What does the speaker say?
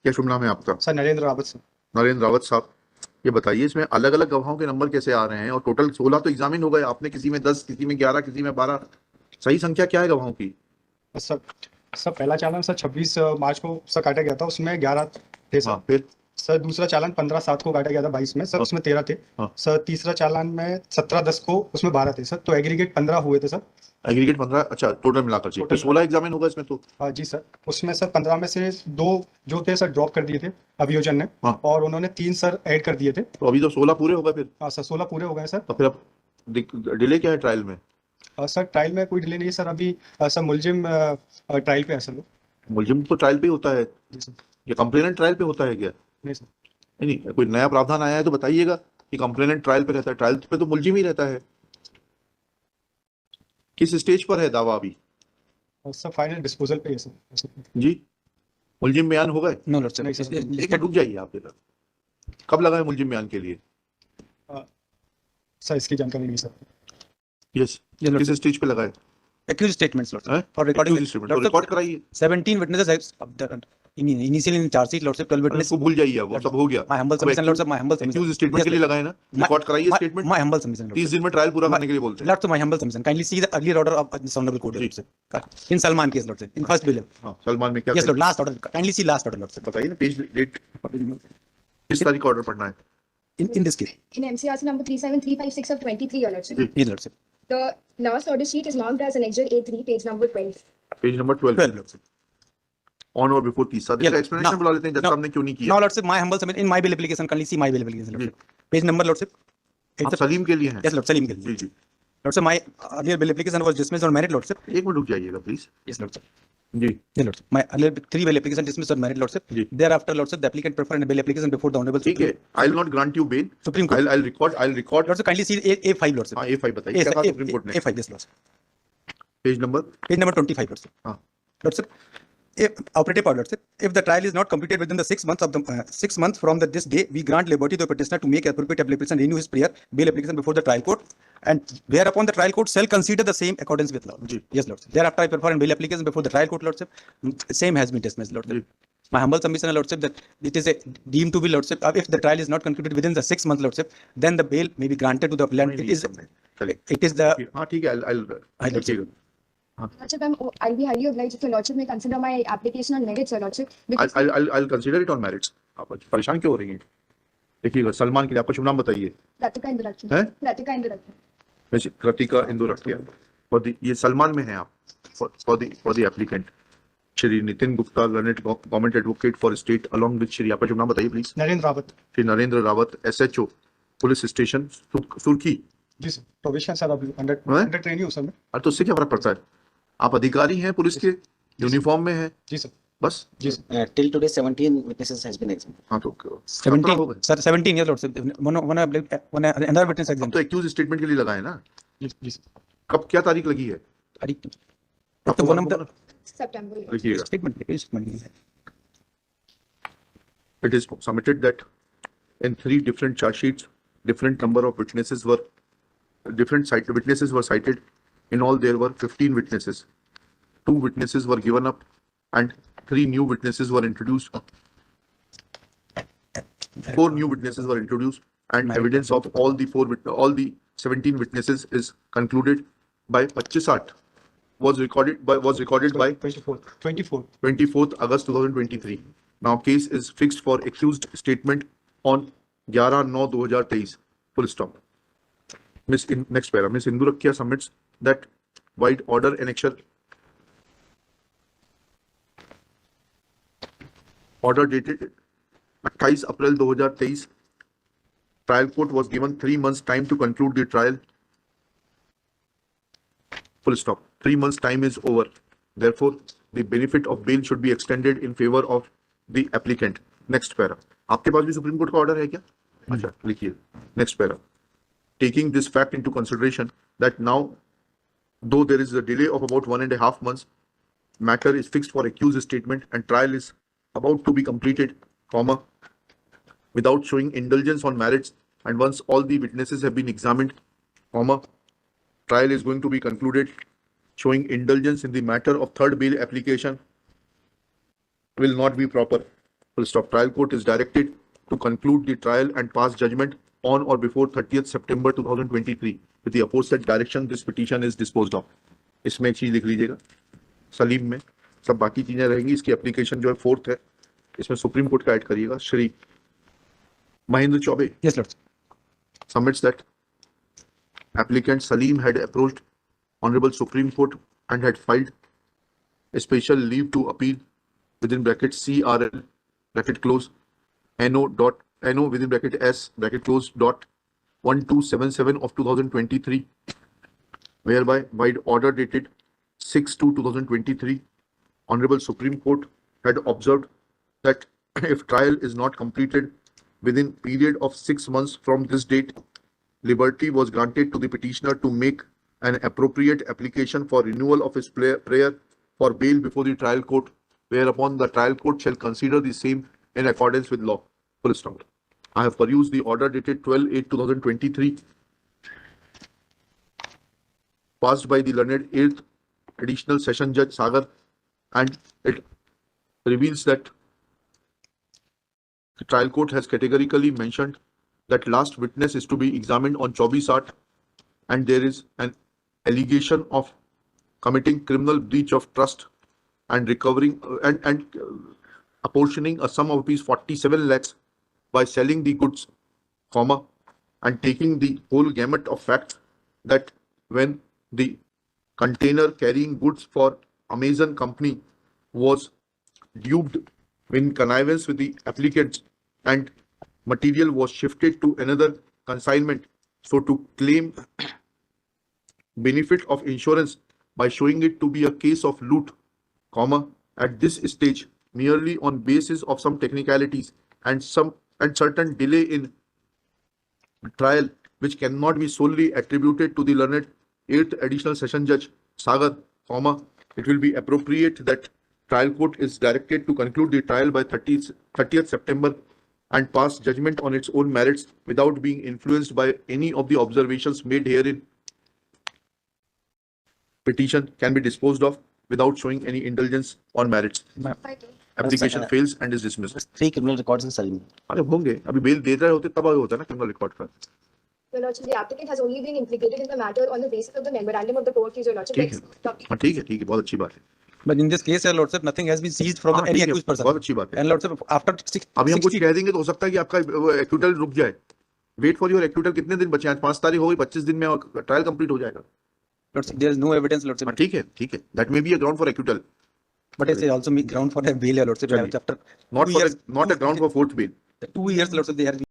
क्या शुभ नाम है आपका? Sir Narendra Rawat sir. नरेंद्र रावत साहब, ये बताइए इसमें अलग अलग गवाहों के नंबर कैसे आ रहे हैं? और टोटल 16 तो एग्जामिन हो गए आपने, किसी में 10, किसी में 11, किसी में 12। सही संख्या क्या है गवाहों की? सर सर पहला चालान सर 26 मार्च को सर काटा गया था, उसमें 11 थे सर। हाँ, फिर? सर दूसरा चालान 15/7 को काटा गया था 22 में सर, हाँ। उसमें 13 थे। हाँ। सर तीसरा चालान में 17/10 को, उसमें 12 थे सर, तो एग्रीगेट 15 हुए थे सर। एग्रीगेट 15? अच्छा, टोटल मिलाकर चाहिए तो 16 एग्जामिन होगा इसमें तो। हाँ जी सर, उसमें सर 15 में से 2 जो थे सर ड्रॉप कर दिए थे अभियोजन ने। हाँ। और उन्होंने 3 सर ऐड कर दिए थे। तो अभी तो 16 पूरे होगा फिर। हाँ सर 16 पूरे हो गए सर। तो फिर अब डिले क्या है ट्रायल में? सर ट्रायल में कोई डिले नहीं है सर, अभी सर मुलजिम ट्रायल पे है सर। मुलजिम तो ट्रायल पे होता है, जी सर। या कंप्लेनेंट ट्रायल पे होता है क्या? नहीं सर। नहीं नहीं, कोई नया प्रावधान आया है तो बताइएगा कि कंप्लेनेंट ट्रायल पे रहता है। ट्रायल पे तो मुलजिम ही रहता है। किस स्टेज पर है दावा अभी? सर फाइनल डिस्पोजल पे है सर। जी, मुलजिम बयान हो गए? नो लॉर्ड नहीं सर, सर। एक मिनट रुक जाइए आप इधर। कब लगा है मुलजिम बयान के लिए? सर इसकी जानकारी नहीं सर। यस, Yes, Lord किस sir. स्टेज पे लगा है? Accused statements, Lord sir. हैं? For recording, Accused statement, Lord तो sir, रिकॉर्ड कराइए। 17 witnesses initially in charge sheet, Lord sir, 12 अरे witnesses. उसको भूल जाइए, अब वो सब हो गया। My humble submission, Lord sir, my humble submission. Accuse statement Yes, के लिए Lord. लगाए ना, रिकॉर्ड कराइए statement. My humble submission, Lord 30 sir. दिन में ट्रायल पूरा करने के लिए बोलते हैं। Lord sir, my humble submission. Kindly see the earlier order of this honorable court, ji. Lord sir. In Salman case, Lord sir, in first bill. हाँ, सलमान में क्या Yes, Lord, last order. Kindly see last order, Lord sir. बताइए ना, page date किस तारीख का order पढ़ना है? In this case, In MCRC number 37356 of 23, Your Lordship. yes, Lord sir. The last order sheet is marked as Annexure A3, page number 12. Page number 12 12, Lord sir. On और before 30 साल। Yeah, इसका explanation now- बुला लेते हैं जज now- साहब ने क्यों नहीं किया। Now, Lord sir, my humble submission in my bill application. Kindly see my bill application, Lord ji. sir. Page number, Lord sir. आप It's a, सलीम के लिए हैं? yes, Lord, Salim के लिए. जी जी, Lord sir, my earlier bill application was dismissed on merit, Lord sir. एक मिनट रुक जाइएगा प्लीज। Yes, Lord sir. जी Yes, Lord sir. My earlier 3 bail application dismissed on merit, Lord sir. जी, Thereafter, Lord sir, the applicant preferred a bail application before the honorable ठीक है, I will not grant you bail. Supreme Court. I record. Lord sir, kindly see A5, Lord sir. हाँ, A5 बताइए क्या कहा supreme court ने? A5, yes, Lord sir. Page number Page number 25, Lord sir. हाँ, Lord sir, if operative part, Lord sir, if the trial is not completed within the 6 months of the 6 months from this day, we grant liberty to the petitioner to make appropriate application, renew his prior bail application before the trial court, and whereupon the trial court shall consider the same accordance with law. जी Yes, Lord sir. Thereafter, I prefer a bail application before the trial court, Lord sir. Same has been dismissed, Lord sir. जी, My humble submission, Lord sir, that it is deemed to be, Lord sir, if the trial is not concluded within the 6 months, Lord sir, then the bail may be granted to the appellant. नहीं, It नहीं, is, सबने। चलिए, it is the, हाँ ठीक है, Lord sir. देखिएगा। Lordship, I'll be highly obliged if Your Lordship may consider my application on merits, Your Lordship. Because I'll consider it on merits। आप परेशान क्यों हो रही हैं? देखिएगा, सलमान के लिए आपका शुभ नाम बताइए। Ratika Indu Rakhi. हैं? Ratika Indu Rakhi. वैसे कृतिका इंदु रखिया, ये सलमान में है आप। For the applicant Shri Nitin Gupta, learned government advocate for state, along with Shri, आपका शुभ नाम बताइए please. Narendra Rawat. Shri Narendra Rawat, SHO police station सुर्खी। जी सर, प्रोविजन सर अभी हैं? अंडर ट्रेनिंग हूँ सर मैं। अरे तो उससे क्या फर्क पड़ता है? आप अधिकारी हैं पुलिस के, यूनिफॉर्म में हैं, जी सर। बस। जी sir. Till today, 17 witnesses has been examined. हाँ तो 17, हो गए। sir, 17 years, Lord sir. Another witness अब exam. तो एक्यूज स्टेटमेंट के लिए लगाए ना। जी सर। कब क्या तारीख लगी है? Up to one of the September. लिखिएगा। statement. It is submitted that in 3 different charge sheets, different number of witnesses were cited. In all, there were 15 witnesses. 2 witnesses were given up, and 3 new witnesses were introduced. 4 new witnesses were introduced, and evidence of all the 17 witnesses is concluded by 25 was recorded by 24th August 2023. Now case is fixed for accused statement on 11/9/2023. Full stop. Next para. Miss Indu Rakhiya submits that void order annexure order dated 28 April 2023. Trial court was given 3 months time to conclude the trial. Full stop. 3 months time is over. Therefore, the benefit of bail should be extended in favor of the applicant. Next para. आपके पास भी supreme court का order है क्या? अच्छा, लिखिए। Next para. Taking this fact into consideration that now, though there is a delay of about 1.5 months, matter is fixed for accused statement and trial is about to be completed, without showing indulgence on merits, and once all the witnesses have been examined, trial is going to be concluded, showing indulgence in the matter of third bail application will not be proper. Full stop. Trial court is directed to conclude the trial and pass judgment on or before 30th September 2023. With the aforesaid direction, this petition is disposed of. इसमें एक चीज लिख लीजिएगा, सलीम में सब बाकी चीजें रहेंगी. इसकी एप्लीकेशन जो है 4th है, इसमें सुप्रीम कोर्ट का ऐड करिएगा. Shri Mahendra Choubey Yes, Lord. submits that applicant Salim had approached Honorable Supreme Court and had filed a special leave to appeal within bracket CRL bracket close NO within bracket S bracket close dot 1277 of 2023, whereby by order dated 6/2/2023, Honorable Supreme Court had observed that if trial is not completed within period of 6 months from this date, liberty was granted to the petitioner to make an appropriate application for renewal of his prayer for bail before the trial court, whereupon the trial court shall consider the same in accordance with law. Full stop. I have perused the order dated 12/8/2023, passed by the learned 8th Additional Session Judge Sagar, and it reveals that the trial court has categorically mentioned that last witness is to be examined on 24/8, and there is an allegation of committing criminal breach of trust and recovering and apportioning a sum of rupees 47 lakhs by selling the goods, and taking the whole gamut of facts that when the container carrying goods for Amazon company was duped in connivance with the applicants and material was shifted to another consignment, so to claim benefit of insurance by showing it to be a case of loot, at this stage merely on basis of some technicalities and certain delay in trial which cannot be solely attributed to the learned 8th Additional Session Judge Sagar, it will be appropriate that trial court is directed to conclude the trial by 30th September and pass judgment on its own merits without being influenced by any of the observations made herein. Petition can be disposed of without showing any indulgence on merits. Application fails and is dismissed. 3 criminal records in Salim. अरे होंगे, अभी bell दे रहे होते तब होता ना criminal record का. Your Lordship, the applicant has only been implicated in the matter on the basis of the memorandum of the court, Your Lordship. ठीक है, हाँ ठीक है, बहुत अच्छी बात है. But in this case, Your Lordship, nothing has been seized from हाँ, any ठीक है, accused person. बहुत अच्छी बात है. And Lordship, after अभी हम कुछ 60 कह देंगे तो हो सकता है कि आपका एक्यूटल रुक जाए. Wait for your acquittal. कितने दिन बचे? आज 5 तारीख हो गई, 25 दिन में ट्रायल कंप्लीट हो जाएगा. Lordship, there is no evidence, Lordship. हाँ ठीक है. That may be a ground for acquittal. But it's also ground for a bail, Your Lordship. Chaliye. After Not 2 for years, not a ground for fourth bail. 2 years, Lordship, they have